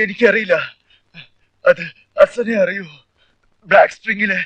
എനിക്കറിയില്ല, അത് അസനെ അറിയൂ. ബ്ലാക്ക് സ്പ്രിംഗിലെ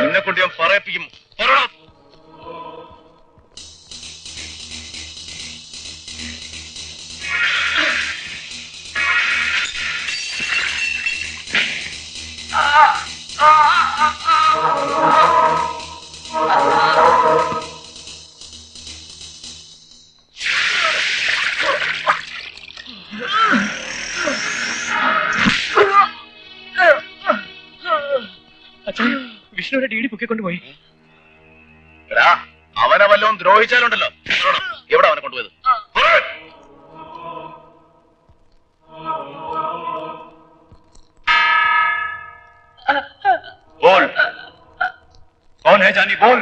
നിന്നെക്കൊണ്ട് ഞാൻ പറയിപ്പിക്കും. വിഷ്ണുവിന്റെ ഡി പൊക്കിക്കൊണ്ടുപോയി. അവനെ വല്ലതും ദ്രോഹിച്ചാലുണ്ടല്ലോ. എവിടെ അവനെ കൊണ്ടുപോയത്? बोल, कौन है जानी? बोल.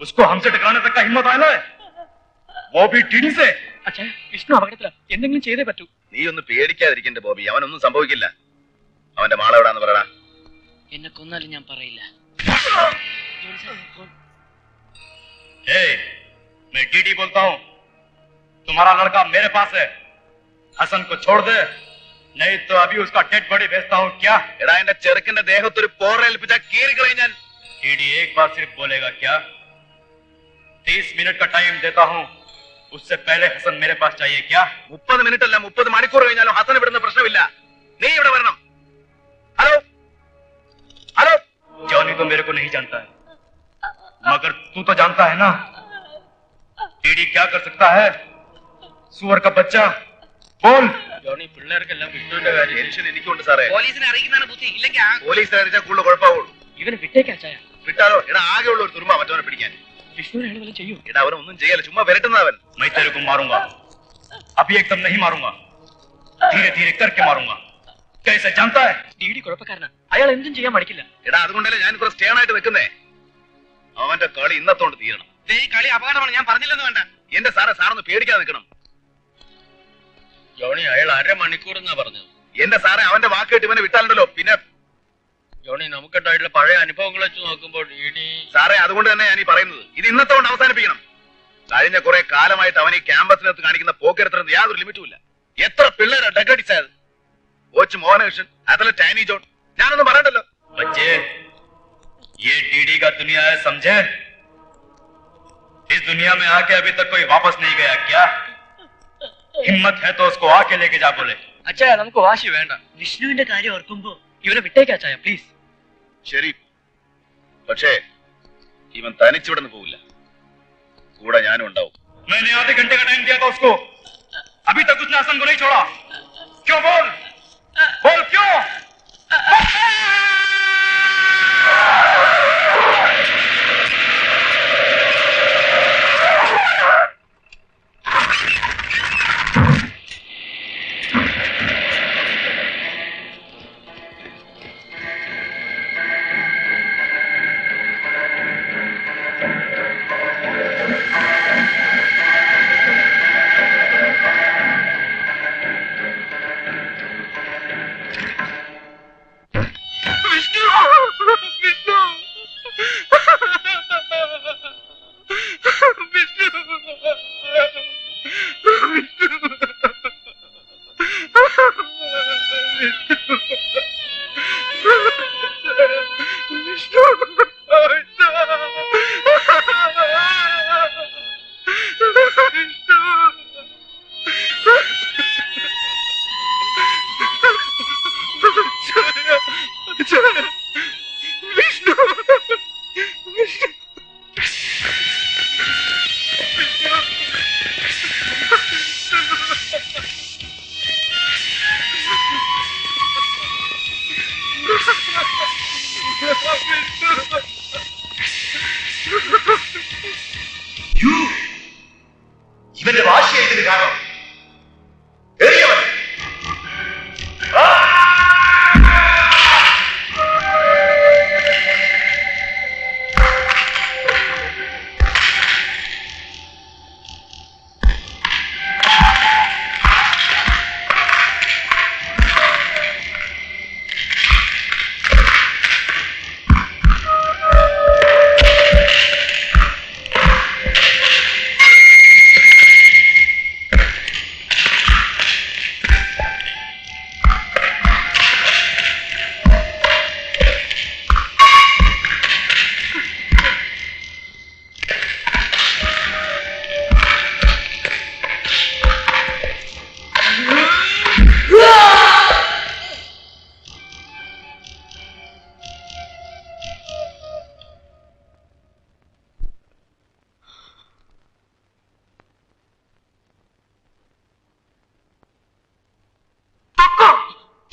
उसको हमसे टकराने तक का हिम्मत आया है, वो भी टीडी से. അച്ഛാ, വിഷ്ണു അപകടത്തില, എന്തെങ്കിലും ചെയ്തേ പറ്റൂ. നീ ഒന്ന് പേടിക്കാതിരിക്കണ്ട ബോബി, അവനൊന്നും സംഭവിക്കില്ല. അവന്റെ മാളെവിടാന്ന് പറയടാ. എന്നെ കൊന്നാലും ഞാൻ പറയില്ല. मैं डीडी बोलता हूँ. तुम्हारा लड़का मेरे पास है. हसन को छोड़ दे, नहीं तो अभी उसका डेड बॉडी भेजता हूँ. क्या? എടാ, എന്റെ ചെറുക്കന്റെ ദേഹത്തൊരു പോറേൽപ്പിച്ച കീറിക്കളയും ഞാൻ. डीडी एक बार सिर्फ बोलेगा क्या? 30 मिनट का टाइम देता हूँ, उससे पहले हसन मेरे पास चाहिए. क्या? 30 മിനിറ്റ് അല്ല, 30 മണിക്കൂർ കഴിഞ്ഞാലും ഹസൻ ഇവിടുന്ന് പ്രശ്നമില്ല. നീ ഇവിടെ വരണം. Hello hello. जॉनी तो मेरे को नहीं जानता है, मगर तू तो जानता है ना. टीडी क्या कर सकता है? सुअर का बच्चा. बोल. ജോണി, പിള്ളേർക്കെല്ലാം വിഷ്ണുവിന്റെ കാര്യം ടെൻഷൻ എനിക്കുണ്ട് സാറേ. പോലീസിനെ അറിയിക്കുന്നതാണ് ബുദ്ധി. ഇല്ലെങ്കിൽ പോലീസിനെ അറിയിച്ചാൽ കൂടുതൽ കുഴപ്പമാവുള്ളൂ. ഇവനെ വിട്ടേക്കാച്ചായ. വിട്ടാലോ? എടാ, ആകെ ഉള്ള ഒരു തുരുമ്പ മറ്റവനെ പിടിക്കാൻ. വിഷ്ണുവിനെ അയാൾ വല്ലതും ചെയ്യൂ. എടാ, അവനൊന്നും ചെയ്യല, ചുമ്മാ വരട്ടുന്നവൻ. मैं तेरे को मारूंगा, अभी एकदम नहीं मारूंगा, धीरे धीरे करके मारूंगा. कैसे जानता है? टीडी കുഴപ്പക്കാരനാ, അയാൾ എന്തും ചെയ്യാൻ മടിക്കില്ല. എടാ, അതുകൊണ്ടല്ലേ ഞാൻ കുറെ സ്റ്റേൺ ആയിട്ട് വെക്കുന്നേ. അവന്റെ കളി ഇന്നത്തോണ്ട് തീരണം. ഈ കളി അപകടമാണ്, ഞാൻ പറഞ്ഞില്ലെന്ന് വേണ്ട. എന്റെ സാറൊന്ന് പേടിക്കാതെ നിൽക്കണം. ജോണി, അയാൾ 1/2 മണിക്കൂർ എന്നാ പറഞ്ഞത്. എന്റെ സാറേ, അവന്റെ വാക്കേട്ട് ഇവനെ വിട്ടാലുണ്ടല്ലോ പിന്നെ. ജോണി, നമുക്കുണ്ടായിട്ടുള്ള പഴയ അനുഭവങ്ങൾ വെച്ച് നോക്കുമ്പോൾ ഇനി സാറേ, അതുകൊണ്ട് തന്നെ ഞാൻ ഈ പറയുന്നത്, ഇത് ഇന്നത്തോണ്ട് അവസാനിപ്പിക്കണം. കഴിഞ്ഞ കുറെ കാലമായിട്ട് അവൻ ഈ ക്യാമ്പസിനകത്ത് കാണിക്കുന്ന പോക്കെടുത്തിരുന്ന യാതൊരു ലിമിറ്റും ഇല്ല. എത്ര പിള്ളേരാ ഡഗടിച്ചായത്. കോച്ച് മോഹനകൃഷ്ണൻ, അത്ലറ്റ് ആനി ജോൺ, ഞാനൊന്നും പറയണ്ടല്ലോ. बच्चे, ये डीडी का दुनिया है, समझे? इस दुनिया में आके अभी तक कोई वापस नहीं गया. क्या हिम्मत है तो उसको आके लेके जा. बोले. അച്ഛാ, നമുക്ക് വാശി വേണ്ട. വിഷ്ണുവിന്റെ കാര്യം ഓർക്കുമ്പോ ഇവനെ വിട്ടേക്കാച്ചായ, പ്ലീസ്. ശരി, പക്ഷേ ഇവൻ തനിച്ചിവിടെ നിന്ന് പോവില്ല, കൂടെ ഞാനും ഉണ്ടാവും. मैंने आधे घंटे का टाइम दिया था उसको, अभी तक उसने हसन को नहीं छोड़ा. क्यों? बोल बोल, क्यों? ഇവന്റെ വാശിയായിട്ട് കാരണം എറിയവൻ.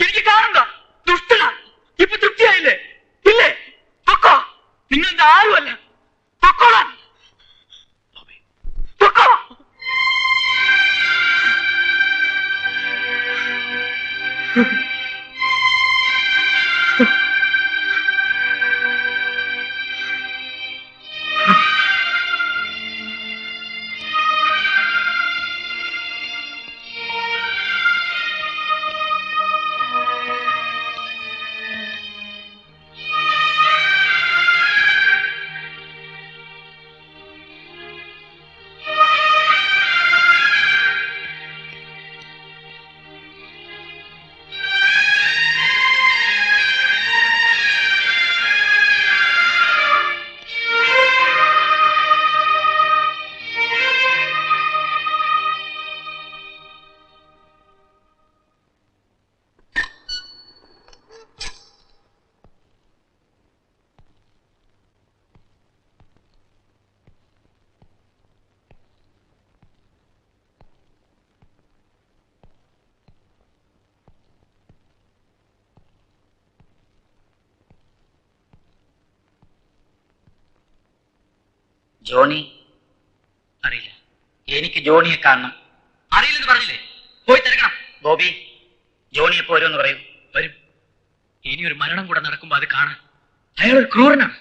എനിക്ക് കാണണ്ട, ദുഷ്ടന. ഇപ്പൊ തൃപ്തിയായില്ലേ? ഇല്ലേ? പൊക്കോ. നിങ്ങൾ എന്താ ആരുമല്ല. പൊക്കോളാൻ. പൊക്കോ. ജോണി അറിയില്ല. എനിക്ക് ജോണിയെ കാണണം. അറിയില്ലെന്ന് പറഞ്ഞില്ലേ? പോയി തിരക്കണം. ബോബി, ജോണിയെ പോരുമെന്ന് പറയൂ. വരും. ഇനി ഒരു മരണം കൂടെ നടക്കുമ്പോ അത് കാണാൻ. അയാൾ ഒരു ക്രൂരനാണ്.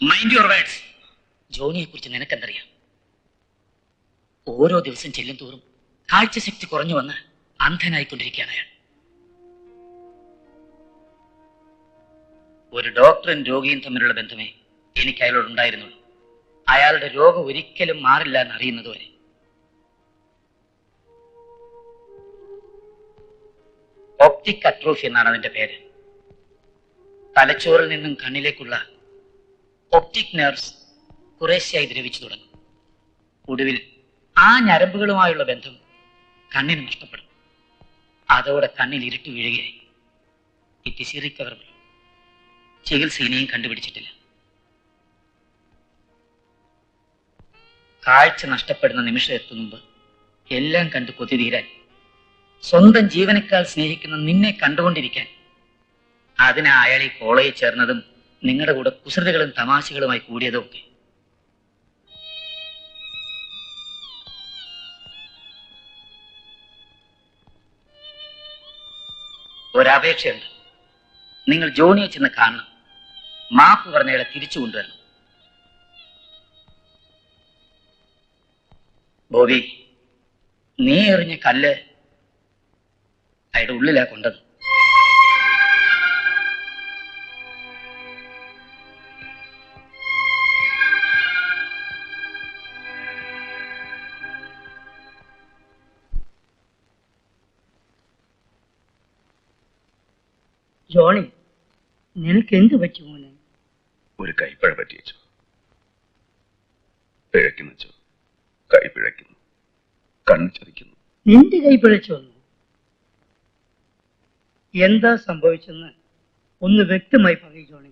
Mind your words. ജോണിയെ കുറിച്ച് നിനക്കെന്തറിയാം? ഓരോ ദിവസം ചെല്ലും തോറും കാഴ്ചശക്തി കുറഞ്ഞു വന്ന് അന്ധനായിക്കൊണ്ടിരിക്കുകയാണ് അയാൾ. ഒരു ഡോക്ടറും രോഗിയും തമ്മിലുള്ള ബന്ധമേ എനിക്ക് അയാളോട് ഉണ്ടായിരുന്നുള്ളൂ. അയാളുടെ രോഗം ഒരിക്കലും മാറില്ല എന്നറിയുന്നതുവരെ. ഒപ്റ്റിക് അട്രോഫി എന്നാണ് അതിന്റെ പേര്. തലച്ചോറിൽ നിന്നും കണ്ണിലേക്കുള്ള ഒപ്റ്റിക് നെർവ്സ് കുറേശ്ശെയായി ദ്രവിച്ചു തുടങ്ങും. ഒടുവിൽ ആ ഞരമ്പുകളുമായുള്ള ബന്ധം കണ്ണിന് നഷ്ടപ്പെടും. അതോടെ കണ്ണിൽ ഇരുട്ട് വീഴുകയായി. It is irrecoverable. ചികിത്സ ഇനിയും കണ്ടുപിടിച്ചിട്ടില്ല. കാഴ്ച നഷ്ടപ്പെടുന്ന നിമിഷം എത്തും മുമ്പ് എല്ലാം കണ്ടു കൊതി തീരാൻ, സ്വന്തം ജീവനേക്കാൾ സ്നേഹിക്കുന്ന നിന്നെ കണ്ടുകൊണ്ടിരിക്കാൻ, അതിന് അയാൾ ഈ കോളേജിൽ ചേർന്നതും നിങ്ങളുടെ കൂടെ കുസൃതികളും തമാശകളുമായി കൂടിയതും ഒക്കെ. ഒരപേക്ഷയുണ്ട്. നിങ്ങൾ ജോണിയെ ചെന്ന് കാണണം. മാപ്പ് പറഞ്ഞയാളെ തിരിച്ചു കൊണ്ടുവരണം. ബോബി, നീ എറിഞ്ഞ കല്ല് അയാളുടെ ഉള്ളിലാ കൊണ്ടത്. ജോണി, നിനക്ക് എന്ത് പറ്റി മോനെ? ഒരു കൈപ്പഴ പറ്റി വെച്ചു. പിഴയ്ക്കുന്നു വെച്ചു. കൈ പിഴയ്ക്കുന്നു, കണ്ണ് ചതിക്കുന്നു. നിന്റെ കൈ പിഴച്ചു വന്നു. എന്താ സംഭവിച്ചെന്ന് ഒന്ന് വ്യക്തമായി പറയൂ ജോണി.